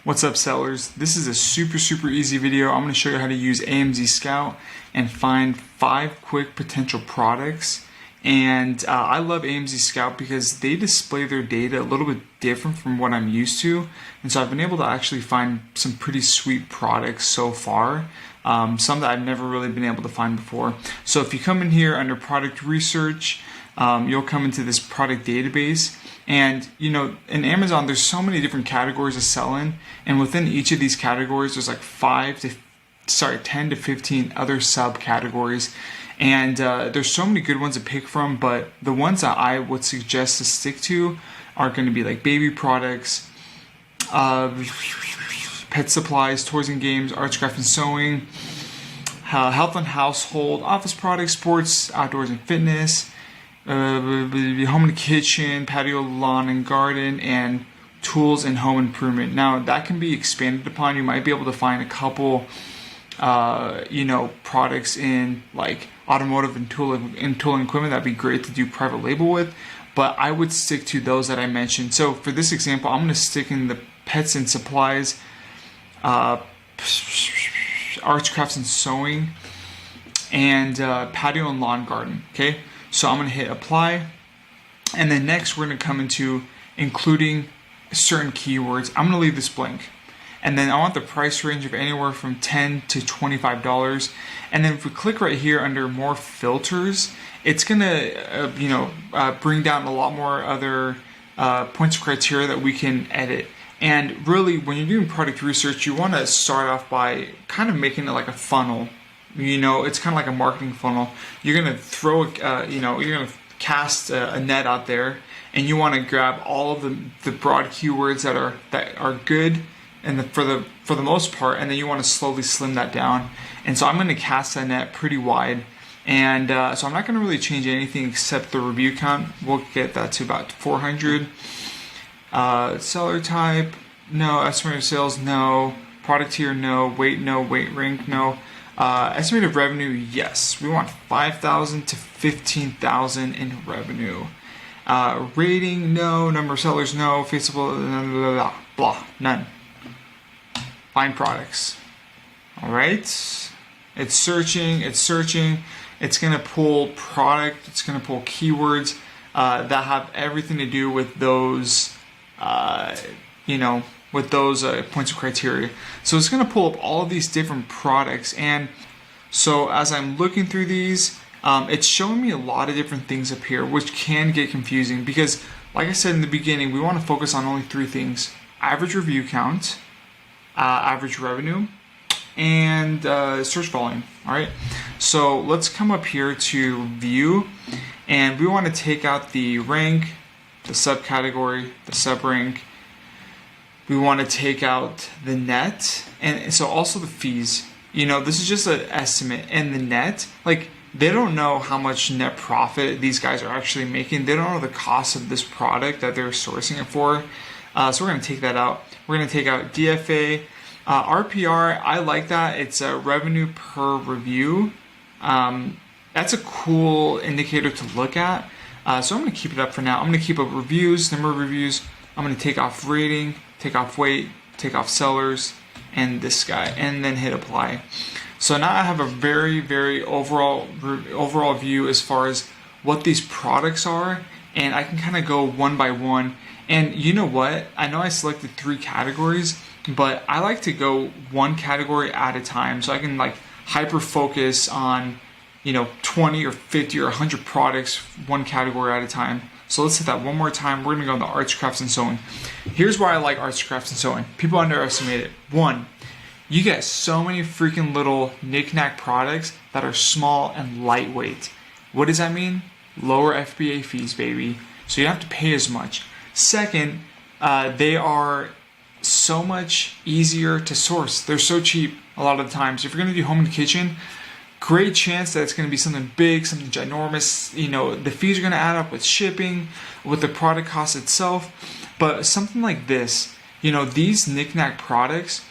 What's up, sellers? This is a super easy video. I'm going to show you how to use AMZScout and find 5 quick potential products. And I love AMZScout because they display their data a little bit different from what I'm used to. And so I've been able to actually find some pretty sweet products so far. Some that I've never really been able to find before. So if you come in here under product research, you'll come into this product database. And you know, in Amazon, there's so many different categories to sell in, and within each of these categories, there's like 10 to 15 other subcategories. And there's so many good ones to pick from, but the ones that I would suggest to stick to are going to be like baby products, pet supplies, toys and games, arts, craft and sewing, health and household, office products, sports, outdoors and fitness, home and kitchen, patio, lawn and garden, and tools and home improvement. Now that can be expanded upon. You might be able to find a couple products in like automotive and tooling equipment that'd be great to do private label with, but I would stick to those that I mentioned. So for this example, I'm going to stick in the pets and supplies, arts, crafts and sewing, and patio and lawn garden. Okay, so I'm going to hit apply, and then next we're going to come into including certain keywords. I'm going to leave this blank. And then I want the price range of anywhere from $10 to $25. And then if we click right here under more filters, it's gonna bring down a lot more other points of criteria that we can edit. And really, when you're doing product research, you want to start off by kind of making it like a funnel. It's kind of like a marketing funnel. You're gonna throw you're gonna cast a net out there, and you want to grab all of the broad keywords that are good and for the most part, and then you want to slowly slim that down. And so I'm going to cast that net pretty wide, and so I'm not going to really change anything except the review count. We'll get that to about 400. Seller type, no. Estimated sales, no. Product tier, no. Weight, no. Weight rank, no. Estimated revenue, yes. We want 5,000 to 15,000 in revenue. Rating, no. Number of sellers, no. Faceable, blah, blah, blah, blah, none. Find products. All right, it's searching. It's going to pull product. It's going to pull keywords that have everything to do with those, points of criteria. So it's going to pull up all of these different products. And so as I'm looking through these, it's showing me a lot of different things up here, which can get confusing because, like I said in the beginning, we want to focus on only 3 things: average review count, average revenue, and search volume. All right, so let's come up here to view, and we want to take out the rank, the subcategory, the subrank. We want to take out the net, and so also the fees. This is just an estimate, and the net, like, they don't know how much net profit these guys are actually making. They don't know the cost of this product that they're sourcing it for. So we're going to take that out. We're going to take out DFA. RPR, I like that. It's a revenue per review. That's a cool indicator to look at. So I'm going to keep it up for now. I'm going to keep up reviews, number of reviews. I'm going to take off rating, take off weight, take off sellers, and this guy, and then hit apply. So now I have a very overall view as far as what these products are, and I can kind of go one by one. And you know what? I know I selected 3 categories, but I like to go one category at a time, so I can like hyper focus on 20 or 50 or 100 products, one category at a time. So let's hit that one more time. We're gonna go into arts, crafts, and sewing. Here's why I like arts, crafts, and sewing. People underestimate it. 1, you get so many freaking little knick-knack products that are small and lightweight. What does that mean? Lower FBA fees, baby. So you don't have to pay as much. Second, they are so much easier to source. They're so cheap a lot of the times. If you're going to do home and kitchen, great chance that it's going to be something big, something ginormous. The fees are going to add up with shipping, with the product cost itself. But something like this, these knick-knack products,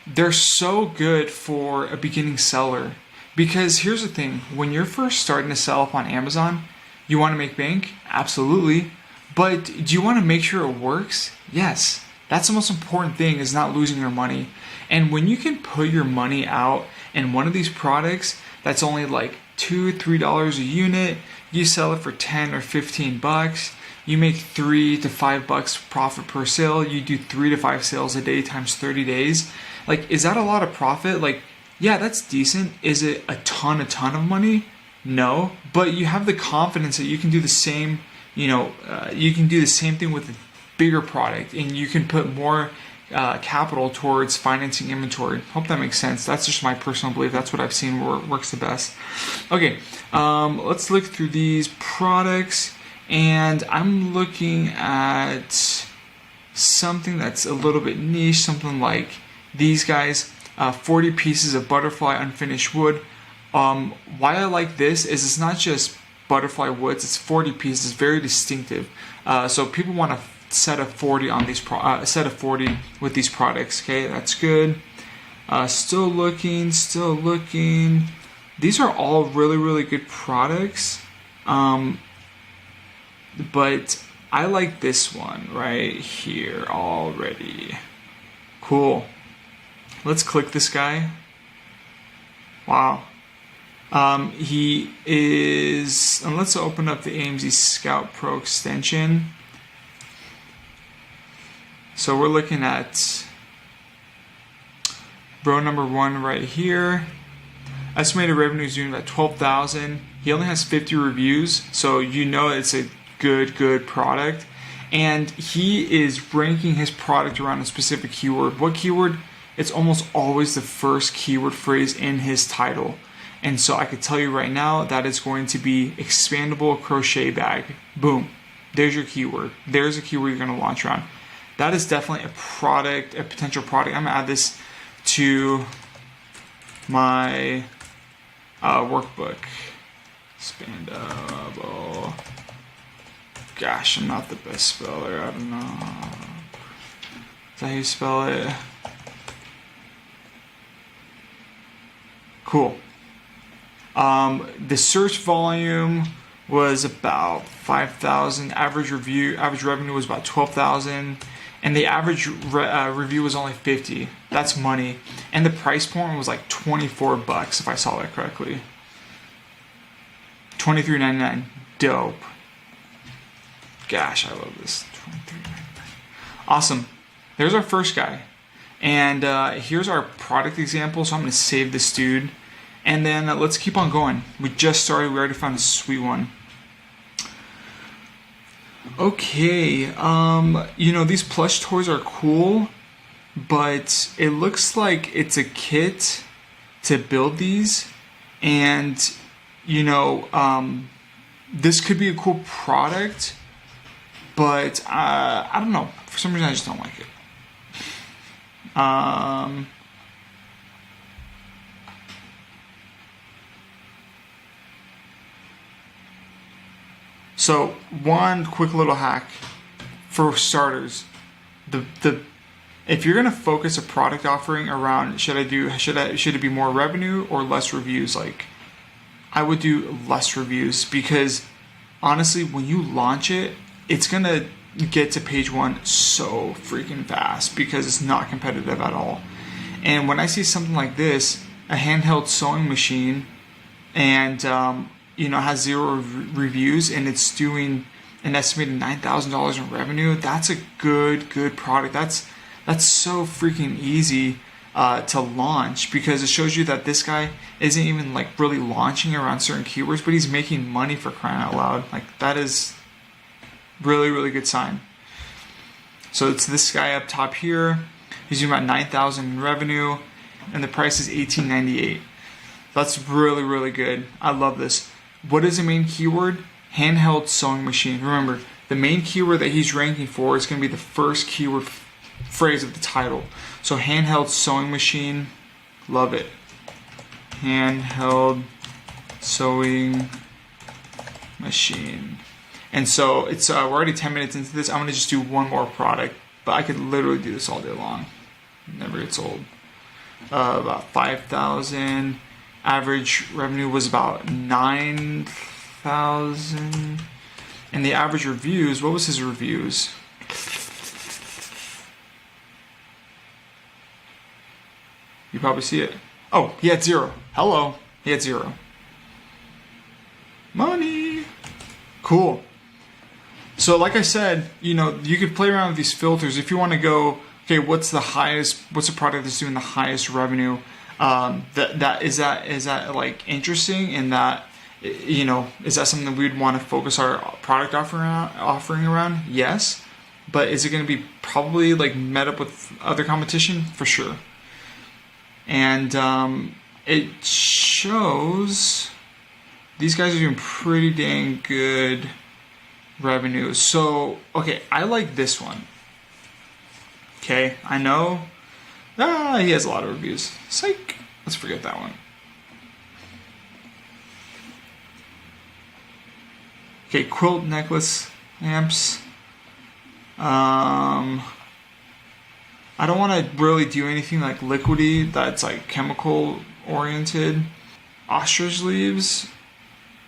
they're so good for a beginning seller. Because here's the thing, when you're first starting to sell up on Amazon, you want to make bank? Absolutely. But do you want to make sure it works? Yes. That's the most important thing, is not losing your money. And when you can put your money out in one of these products that's only like $2-3 a unit, you sell it for 10 or 15 bucks, you make $3 to $5 profit per sale, you do 3 to 5 sales a day times 30 days. Like, is that a lot of profit? Like, yeah, that's decent. Is it a ton of money? No, but you have the confidence that you can do the same, you can do the same thing with a bigger product, and you can put more capital towards financing inventory. Hope that makes sense. That's just my personal belief. That's what I've seen works the best. Okay, let's look through these products, and I'm looking at something that's a little bit niche, something like these guys, 40 pieces of butterfly unfinished wood. Why I like this is it's not just butterfly woods, it's 40 pieces, very distinctive. So people want a set of 40 on these set of 40 with these products. Okay, that's good. Still looking. These are all really good products. But I like this one right here already. Cool. Let's click this guy. Wow. He is, and let's open up the AMZScout Pro extension. So we're looking at row number 1 right here. Estimated revenue is doing about 12,000. He only has 50 reviews, so you know it's a good product. And he is ranking his product around a specific keyword. What keyword? It's almost always the first keyword phrase in his title. And so I could tell you right now that it's going to be expandable crochet bag. Boom. There's your keyword. There's a keyword you're going to launch around. That is definitely a product, a potential product. I'm going to add this to my workbook. Expandable. Gosh, I'm not the best speller. I don't know. Is that how you spell it? Cool. The search volume was about 5,000. Average revenue was about 12,000, and the average review was only 50. That's money. And the price point was like 24 bucks, if I saw that correctly. $23.99. Dope. Gosh, I love this. $23.99. Awesome. There's our first guy. And here's our product example. So I'm going to save this dude. And then let's keep on going. We just started. We already found a sweet one. Okay. These plush toys are cool, but it looks like it's a kit to build these. And, this could be a cool product, but I don't know. For some reason, I just don't like it. So one quick little hack for starters, if you're gonna focus a product offering around should it be more revenue or less reviews, like I would do less reviews, because honestly when you launch it, it's gonna get to page 1 so freaking fast because it's not competitive at all. And when I see something like this, a handheld sewing machine, and has 0 reviews, and it's doing an estimated $9,000 in revenue, that's a good product. That's so freaking easy to launch, because it shows you that this guy isn't even like really launching around certain keywords, but he's making money, for crying out loud. Like, that is really good sign. So it's this guy up top here. He's doing about $9,000 in revenue, and the price is $18.98. That's really good. I love this. What is the main keyword? Handheld sewing machine. Remember, the main keyword that he's ranking for is going to be the first keyword phrase of the title. So handheld sewing machine, love it. Handheld sewing machine. And so it's we're already 10 minutes into this. I'm going to just do one more product, but I could literally do this all day long. Never gets old. About 5,000. Average revenue was about 9,000. And the average reviews, what was his reviews? You probably see it. Oh, he had 0. Hello. He had 0. Money. Cool. So like I said, you know, you could play around with these filters if you want to go, okay, what's the product that's doing the highest revenue? Is that like interesting, in that, you know, is that something that we'd want to focus our product offering around? Yes. But is it going to be probably like met up with other competition? For sure. And it shows these guys are doing pretty dang good revenue. So, okay, I like this one. Okay, I know. He has a lot of reviews. Psych. Let's forget that one. Okay, quilt necklace lamps. I don't want to really do anything like liquidy that's like chemical oriented. Ostrich leaves.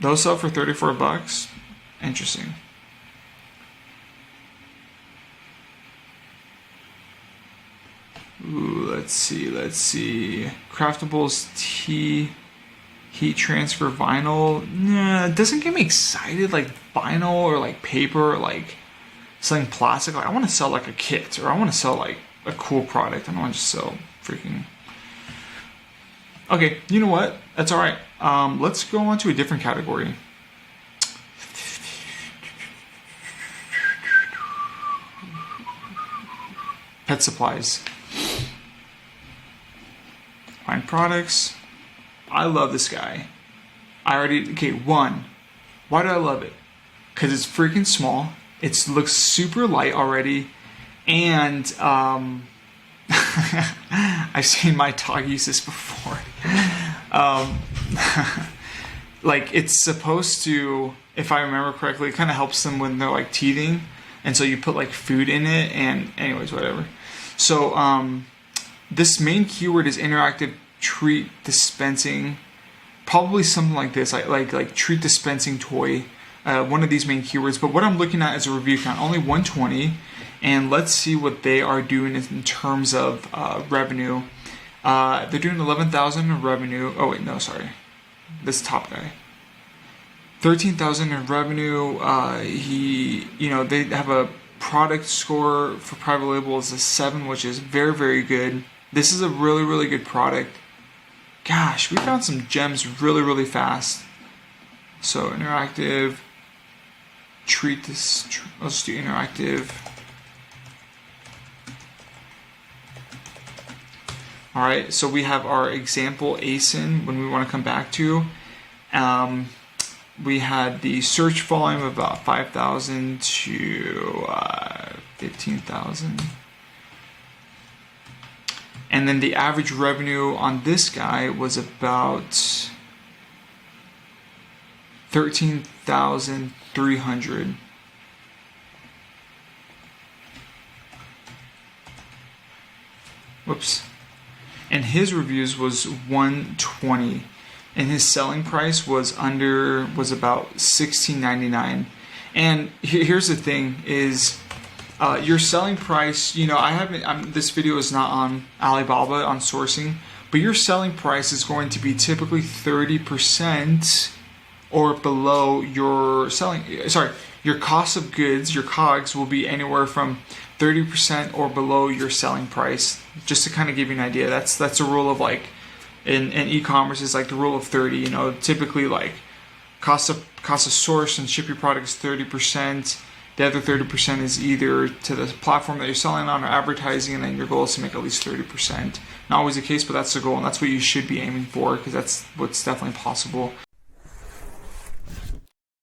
Those sell for $34. Interesting. Ooh, let's see. Craftables tea, heat transfer vinyl. Nah, it doesn't get me excited like vinyl or like paper or like selling plastic. Like, I want to sell like a kit, or I want to sell like a cool product. I don't want to just sell freaking. Okay, you know what? That's all right. Let's go on to a different category. Pet supplies. Find products. I love this guy. One. Why do I love it? Because it's freaking small. It looks super light already. And I've seen my dog use this before. Like, it's supposed to, if I remember correctly, it kind of helps them when they're like teething. And so you put like food in it, and anyways, whatever. So this main keyword is interactive treat dispensing. Probably something like this, like treat dispensing toy. One of these main keywords. But what I'm looking at is a review count, only 120. And let's see what they are doing in terms of revenue. They're doing 11,000 in revenue. Oh wait, no, sorry. This top guy. 13,000 in revenue. They have a product score for private label is a 7, which is very, very good. This is a really, really good product. Gosh, we found some gems really, really fast. So interactive. Treat this. Let's do interactive. All right, so we have our example ASIN when we want to come back to. We had the search volume of about 5,000 to 15,000. And then the average revenue on this guy was about 13,300. Whoops. And his reviews was 120, and his selling price was about $16.99. And here's the thing: is your selling price. You know, this video is not on Alibaba on sourcing, but your selling price is going to be typically 30% or below your your cost of goods. Your COGS will be anywhere from 30% or below your selling price. Just to kind of give you an idea, that's a rule of like in e-commerce is like the rule of 30. You know, typically like cost of source and ship your product is 30%. The other 30% is either to the platform that you're selling on or advertising, and then your goal is to make at least 30%. Not always the case, but that's the goal, and that's what you should be aiming for, because that's what's definitely possible.